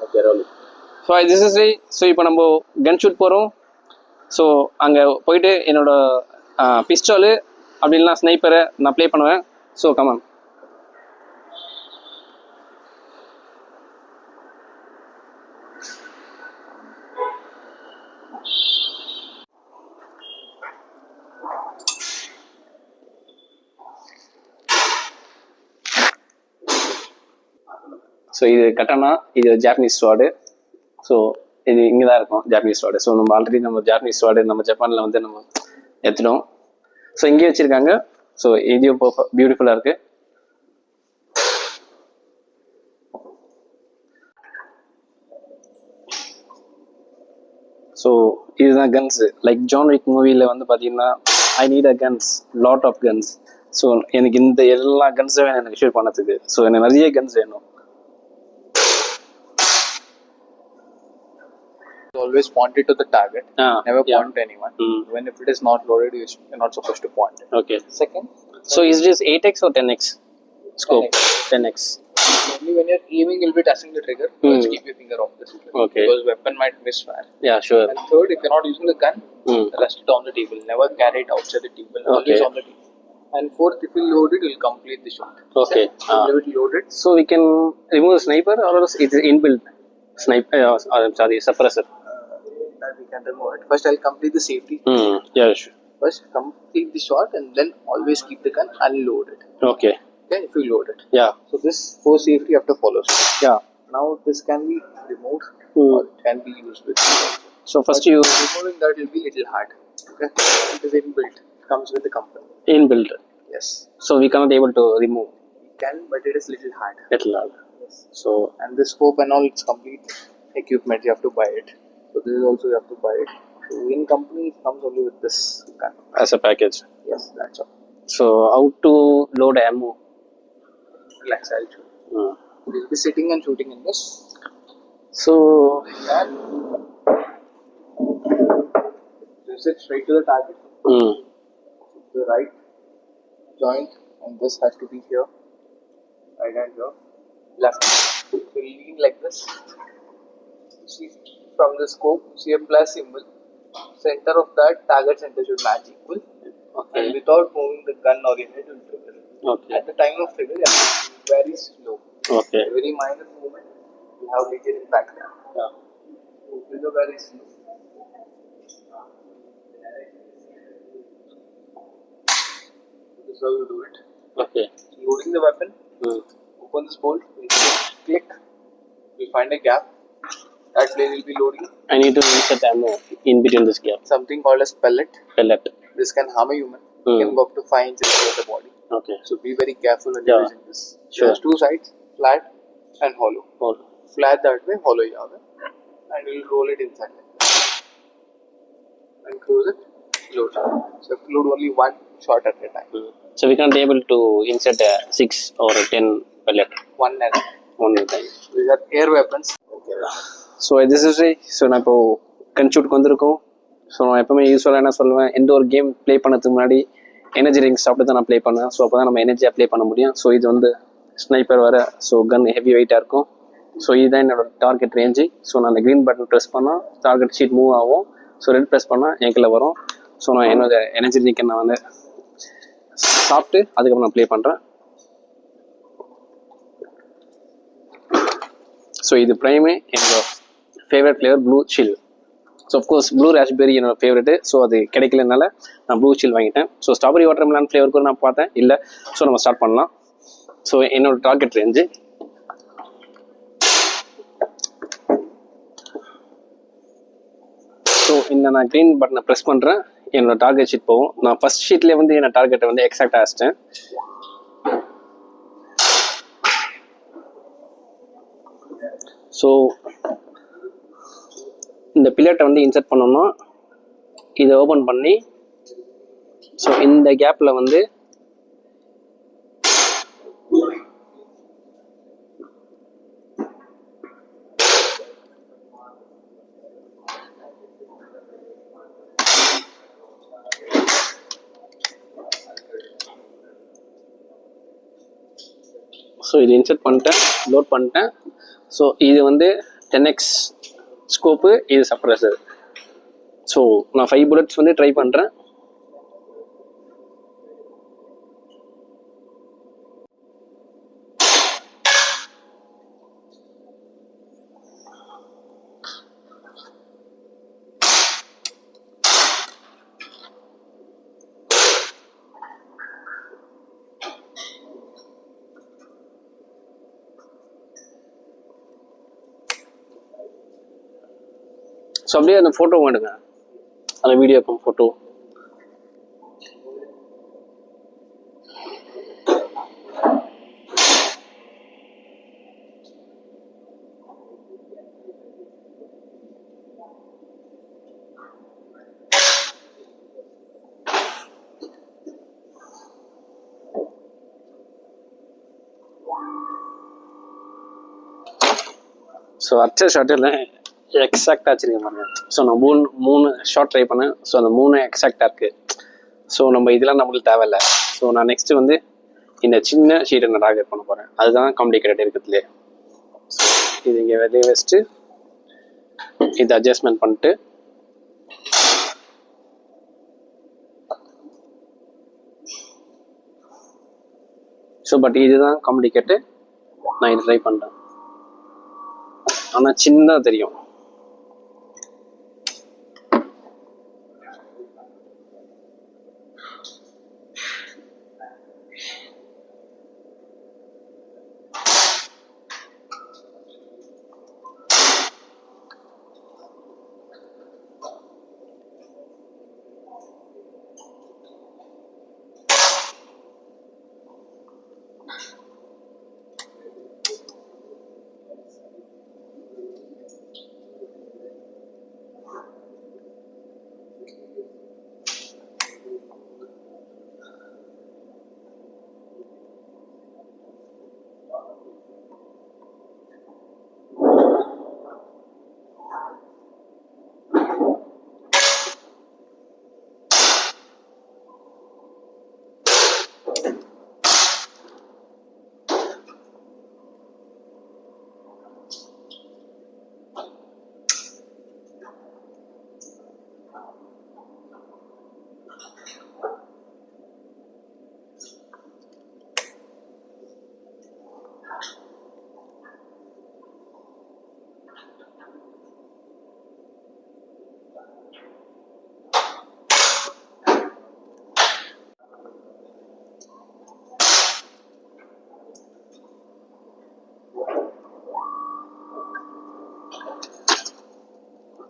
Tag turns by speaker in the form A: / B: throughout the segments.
A: Okay, rolling.
B: So this is Ray. So இப்போ நம்ம gun shoot போகிறோம். ஸோ அங்கே போயிட்டு என்னோட பிஸ்டாலு அப்படி இல்லைனா ஸ்னைப்பரை நான் ப்ளே பண்ணுவேன். So come on. ஸோ இது கட்டானா இது ஜாப்பனீஸ் ஸ்வாடு. ஸோ இது இங்கே தான் இருக்கும் ஜாப்பனீஸ் ஸ்வாடு. ஸோ நம்ம ஆல்ரெடி நம்ம ஜாப்பனீஸ் ஸ்வாடு நம்ம ஜப்பானில் வந்து நம்ம எடுத்துட்டோம். ஸோ இங்கே வச்சுருக்காங்க. ஸோ இதுவும் பியூட்டிஃபுல்லாக இருக்குது. ஸோ இதுதான் கன்ஸு. லைக் ஜான் விக் மூவியில் வந்து பார்த்தீங்கன்னா I need a guns, lot of guns. So எனக்கு இந்த எல்லா கன்ஸும் வேணும் எனக்கு ஷூட் பண்ணதுக்கு. ஸோ எனக்கு நிறைய கன்ஸ் வேணும்.
A: Always point it to the target. Never point to anyone. Even if it is not loaded, you're not supposed to point it.
B: Okay.
A: Second.
B: So is this 8x or 10x scope? 10x.
A: Only when you're aiming, you'll be touching the trigger. Just keep your finger off the trigger.
B: Okay.
A: Because weapon might misfire.
B: Yeah, sure.
A: And third, if you're not using the gun, rest it on the table. Never carry it outside the table. Always on the table. And fourth, if you load it, you'll complete the shot.
B: Okay.
A: Leave it loaded.
B: So we can remove the sniper, or else it is inbuilt sniper. Suppressor.
A: That we can remove it. First, I'll complete the safety.
B: Yeah, sure.
A: First, complete the shot and then always keep the gun unload it.
B: Okay.
A: Okay, if you load it.
B: Yeah.
A: So this for safety you have to follow.
B: Yeah.
A: Now this can be removed or it can be used with.
B: So first you
A: removing that will be little hard. Okay, it is inbuilt. It comes with the company.
B: Inbuilt.
A: Yes.
B: So we cannot able to remove.
A: We can, but it is little hard.
B: Little hard.
A: Yes.
B: So
A: and the scope and all, it's complete equipment. You have to buy it. So this is also you have to buy it. So in company it comes only with this gun.
B: As a package.
A: Yes, that's all.
B: So how to load ammo?
A: Relax, I'll show you. We'll be sitting and shooting in this.
B: So
A: you sit straight to the target. The right joint and this has to be here. Right hand here. Left. So lean like this. See from the scope, see a plus symbol. Center of that target center should match equal.
B: Okay.
A: And without moving the gun or your head will trigger.
B: Okay.
A: At the time of trigger, you have to be very slow.
B: Okay.
A: Very minor movement, you have major impact.
B: Yeah.
A: So trigger very slow. This is how you do it.
B: Okay.
A: Loading the weapon. Open this bolt. Click. We find a gap. That place will be loading.
B: I need to insert ammo in between this gap.
A: Something called as pellet.
B: Pellet.
A: This can harm a human. It can go up to 5 inches over the body.
B: Okay.
A: So be very careful when you're using this.
B: Sure.
A: There's two sides, flat and hollow.
B: Hollow.
A: Flat that way, hollow yaga. And you'll roll it inside like this. And close it, load. So you have to load only one shot at a time.
B: So we can't able to insert a 6 or a 10 pellet.
A: One at a time.
B: One at a time.
A: These are air weapons. Okay.
B: So this is so நான் இப்போது கன் ஷூட்டுக்கு வந்திருக்கோம். So நான் எப்போவுமே யூஸ்வலாக என்ன சொல்லுவேன், எந்த ஒரு கேம் ப்ளே பண்ணதுக்கு முன்னாடி எனர்ஜி ட்ரிங்க் சாப்பிட்டு தான் நான் ப்ளே பண்ணுவேன். ஸோ அப்போ தான் நம்ம எனர்ஜியாக ப்ளே பண்ண முடியும். ஸோ இது வந்து ஸ்னைப்பர் வர, ஸோ கன் ஹெவி வெயிட்டாக இருக்கும். ஸோ இதுதான் என்னோட டார்கெட் ரேஞ்சு. ஸோ நான் அந்த க்ரீன் பட்டன் ப்ரெஸ் பண்ணால் டார்கெட் ஷீட் மூவ் ஆகும். ஸோ ரெட் ப்ரெஸ் பண்ணால் என்கிட்ட வரும். ஸோ நான் என்னோட எனர்ஜி ட்ரிங்கை நான் வந்து சாப்பிட்டு அதுக்கப்புறம் நான் ப்ளே பண்ணுறேன். ஸோ இது ப்ரைமே என்னோட ஃபேவரட் ஃப்ளேவர் ப்ளூ சில். ஸோ அஃப்கோர்ஸ் ப்ளூ ராஸ்பெரி என்னோட ஃபேவரெட்டு. ஸோ அது கிடைக்கலனால நான் ப்ளூ சில் வாங்கிட்டேன். So strawberry water melon flavour கூட நான் பார்த்தேன், இல்லை. ஸோ நம்ம ஸ்டார்ட் பண்ணலாம். ஸோ என்னோட டார்கெட் ரேஞ்சு ஸோ இந்த நான் க்ரீன் பட்டனை ப்ரெஸ் பண்ணுறேன், என்னோட டார்கெட் ஷீட் போகும். நான் ஃபர்ஸ்ட் ஷீட்லேயே வந்து என்னோட டார்கெட்டை வந்து எக்ஸாக்டாக அடிச்சிட்டேன். ஸோ இந்த பில்லட்டை வந்து இன்சர்ட் பண்ணோம்னா இதை ஓப்பன் பண்ணி, ஸோ இந்த கேப்பில் வந்து ஸோ இது இன்சர்ட் பண்ணிட்டேன், லோட் பண்ணிட்டேன். ஸோ இது வந்து 10x ஸ்கோப்பு, இது சப்ரஸர். ஸோ நான் 5 புல்லட்ஸ் வந்து ட்ரை பண்ணுறேன். ஸோ அப்படியே அந்த ஃபோட்டோ எடுங்க, அந்த வீடியோ ஃபோட்டோ. ஸோ அச்ச ஷாட்டில் எக்ஸாக்டாக வச்சுருக்கேன் பாருங்க. ஸோ நான் மூணு ஷார்ட் ட்ரை பண்ணேன். ஸோ அந்த 3 எக்ஸாக்டாக இருக்குது. ஸோ நம்ம இதெல்லாம் நம்மளுக்கு தேவையில்லை. ஸோ நான் நெக்ஸ்ட்டு வந்து இந்த சின்ன ஷீட்டை நான் டார்கெட் பண்ண போகிறேன். அதுதான் காம்ப்ளிகேட்டட் இருக்கிறதுலே. இது இங்கே வெளியே வச்சுட்டு இது அட்ஜஸ்ட்மெண்ட் பண்ணிட்டு ஸோ பட் இதுதான் காம்ப்ளிகேட்டு. நான் இது ட்ரை பண்ணுறேன். ஆனால் சின்னதாக தெரியும்.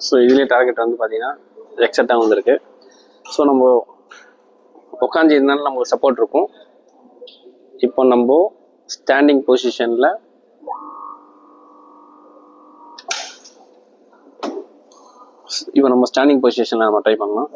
B: ஸோ இதுலேயே டார்கெட் வந்து பார்த்தீங்கன்னா எக்ஸாக்டாக வந்துருக்கு. ஸோ நம்ம உட்காந்து இருந்தாலும் நமக்கு சப்போர்ட் இருக்கும். இப்போ நம்ம ஸ்டாண்டிங் பொசிஷனில் நம்ம ட்ரை பண்ணலாம்.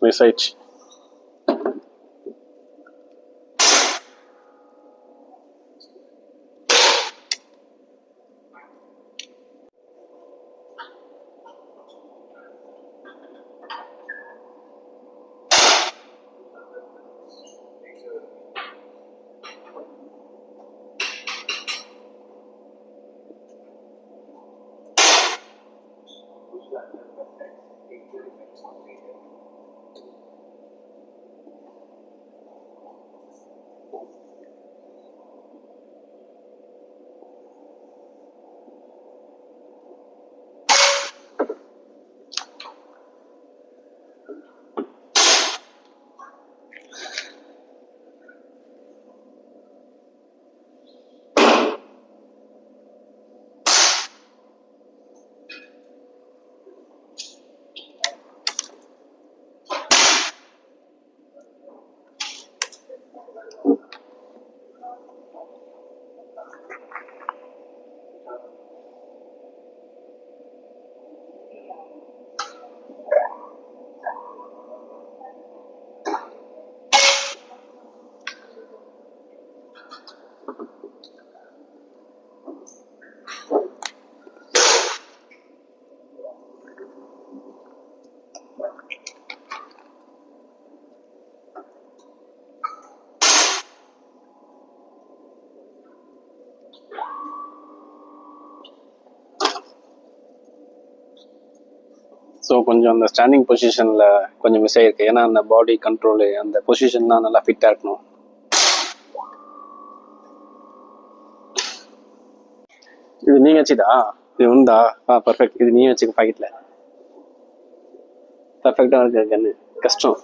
B: மிஸ் ஆயிடுச்சு. ஸோ கொஞ்சம் அந்த ஸ்டாண்டிங் பொசிஷனில் கொஞ்சம் மிஸ் ஆகிருக்கு. ஏன்னா அந்த பாடி கண்ட்ரோலு அந்த பொசிஷன்லாம் நல்லா ஃபிட்டாக இருக்கணும். இது நீங்கள் வச்சுதா? இது உண்டா? பர்ஃபெக்ட். இது நீ வச்சுக்க பாக்கெட்டில். பர்ஃபெக்டாக இருக்கு கண்ணு. கஷ்டம்.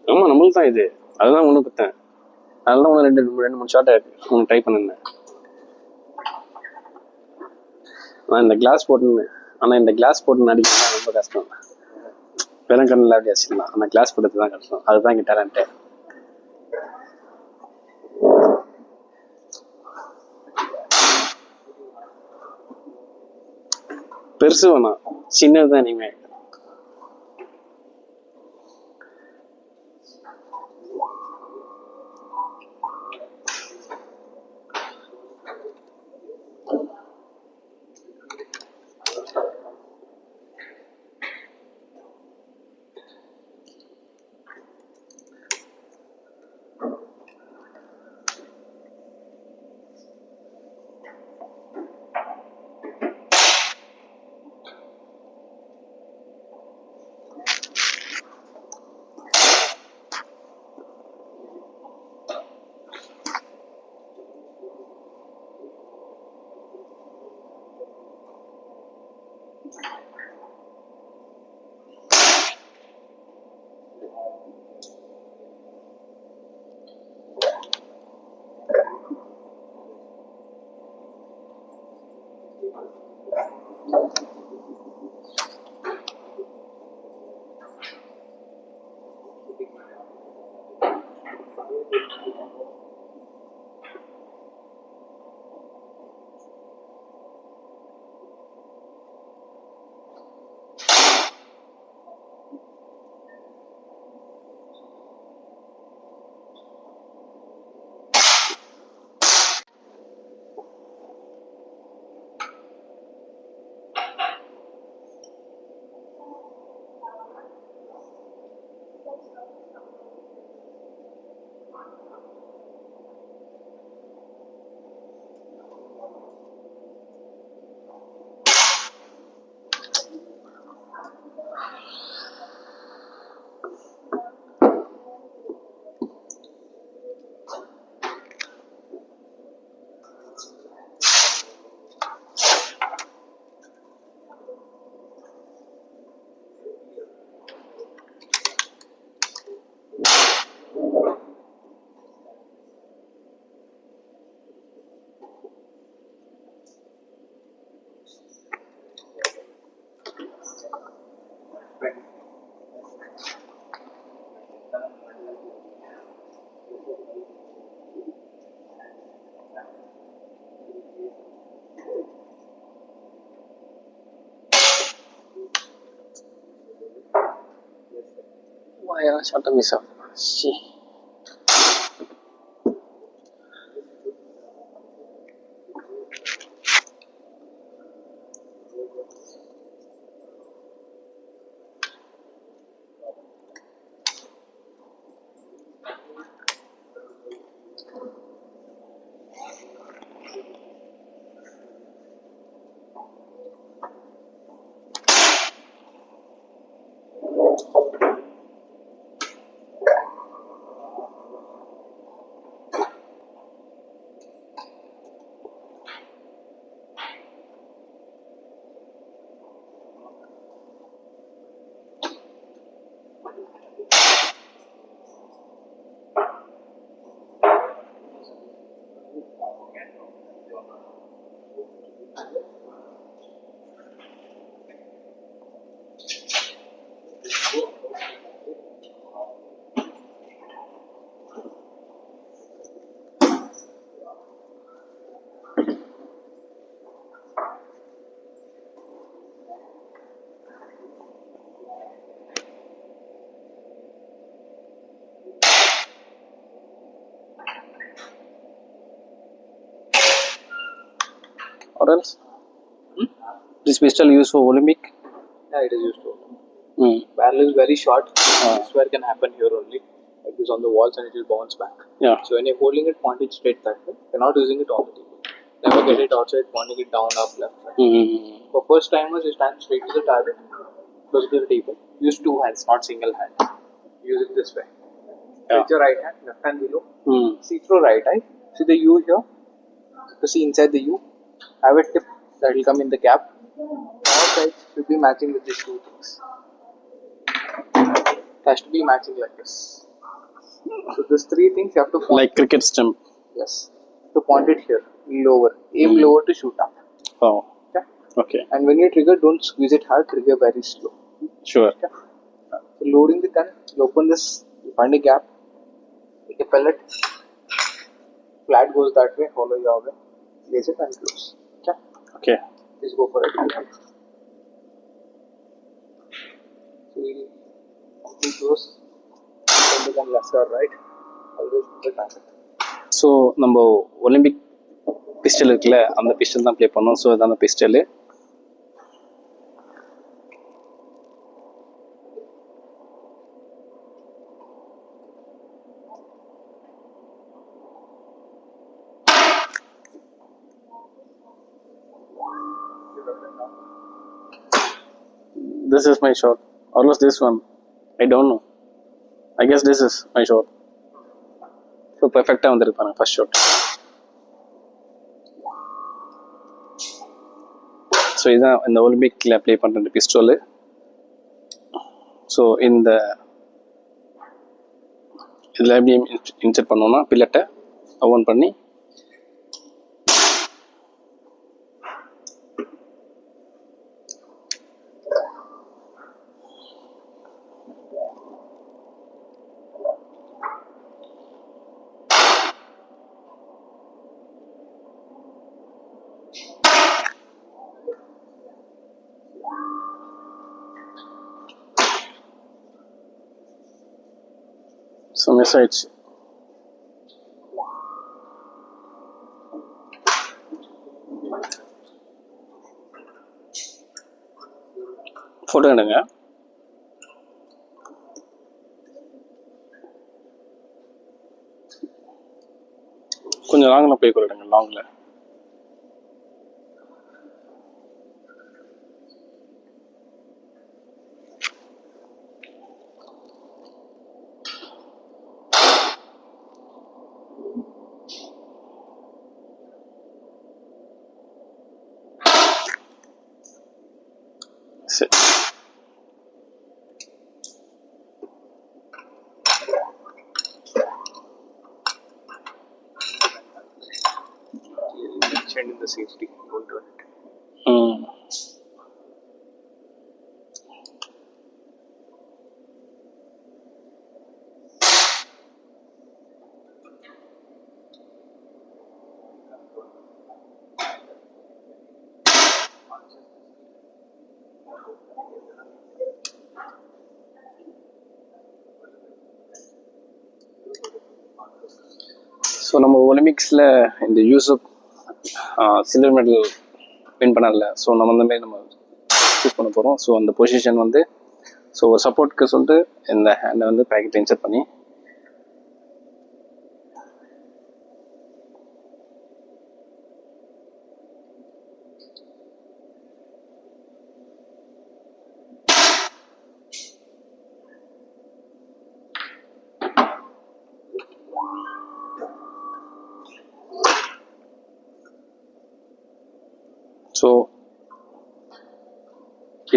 B: ஆமாம், நம்மளுக்கு தான் இது. அதுதான் ஒன்று பார்த்தேன். அதெல்லாம் ஒன்று ரெண்டு 3 ஷார்ட் ஒன்று ட்ரை பண்ணிருந்தேன். ஆனால் இந்த கிளாஸ் போட்டு அடிக்கிறது ரொம்ப கஷ்டம். வெறும் கண்ணில் அப்படி வச்சுக்கலாம். அந்த கிளாஸ் போட்டு தான் கஷ்டம். அதுதான் இங்கே டேலண்ட்டு. பெருசு வேணாம், சின்னது தான் இனிமேல். Why shot miss up? See. or else? This pistol used for Olympic?
A: Yeah, it is used for.
B: Hmm.
A: Barrel is very short. This wear can happen here only. Like this on the walls and it will bounce back.
B: Yeah.
A: So when you're holding it, point it straight that way. You're not using it on the table. Never get it outside, pointing it down, up, left, right.
B: Hmm.
A: For first timers, you stand straight to the target, close to the table. Use two hands, not single hand. Use it this way.
B: Yeah.
A: With your right hand, left hand below.
B: Hmm.
A: See through right eye. See the U here. To see inside the U. Have a tip that will come in the cap. All sides should be matching with these two things. It has to be matching like this. So these three things you have to point.
B: Like cricket stump.
A: Yes. To point it here, lower. Aim lower to shoot up.
B: Oh.
A: Okay.
B: Okay.
A: And when you trigger, don't squeeze it hard. Trigger very slow.
B: Sure.
A: Okay. So loading the gun, you open this, you find a gap, take a pellet, flat goes that way, follow your way, place it and close. Okay.
B: Okay.
A: Please go for it. So we'll complete close. Turn the gun left or right. Always put the target.
B: So நம்ம Olympic pistol இருக்குல்ல அந்த pistol தான் play பண்ணோம். So அது அந்த pistol. This is my shot. Or was this one? I don't know. I guess this is my shot. So பெர்ஃபெக்டாக வந்துருப்பாங்க first shot. So இதுதான் இந்த ஒலிம்பிக்கில் ப்ளே பண்ணுற பிஸ்டோலு. ஸோ இந்த இதில் எப்படி இன்சர்ட் பண்ணோன்னா பில்லட்டை ஓன் பண்ணி ஸோ மிஸ் ஆயிடுச்சு. ஃபோட்டோ எடுங்க. கொஞ்சம் லாங்கில் போய் கொடுங்க. லாங்கில் சரி.
A: Mentioned in the safety. Don't do it.
B: So நம்ம ஒலிம்பிக்ஸில் இந்த யூசப் சில்வர் மெடல் வின் பண்ணல. ஸோ நம்ம அந்த மாதிரி நம்ம சூஸ் பண்ண போகிறோம். ஸோ அந்த பொசிஷன் வந்து ஸோ ஒரு சப்போர்ட்க்கு சொல்லிட்டு இந்த ஹேண்டை வந்து பேக்கெட் இன்சர்ட் பண்ணி ஸோ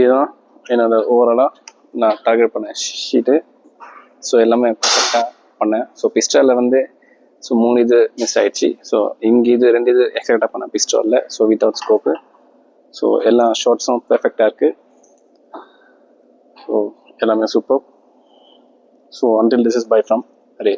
B: இதுதான் என்னோட ஓவராலாக நான் டார்கெட் பண்ணேன் ஷீட்டு. ஸோ எல்லாமே பர்ஃபெக்டாக பண்ணேன். ஸோ பிஸ்டலில் வந்து ஸோ 3 இது மிஸ் ஆயிடுச்சு. ஸோ இங்கே இது 2 இது எக்ஸாக்டாக பண்ணேன் பிஸ்டலில். So without scope. ஸோ எல்லா ஷார்ட்ஸும் பெர்ஃபெக்டாக இருக்குது. ஸோ எல்லாமே super. So until this is bye from Ray.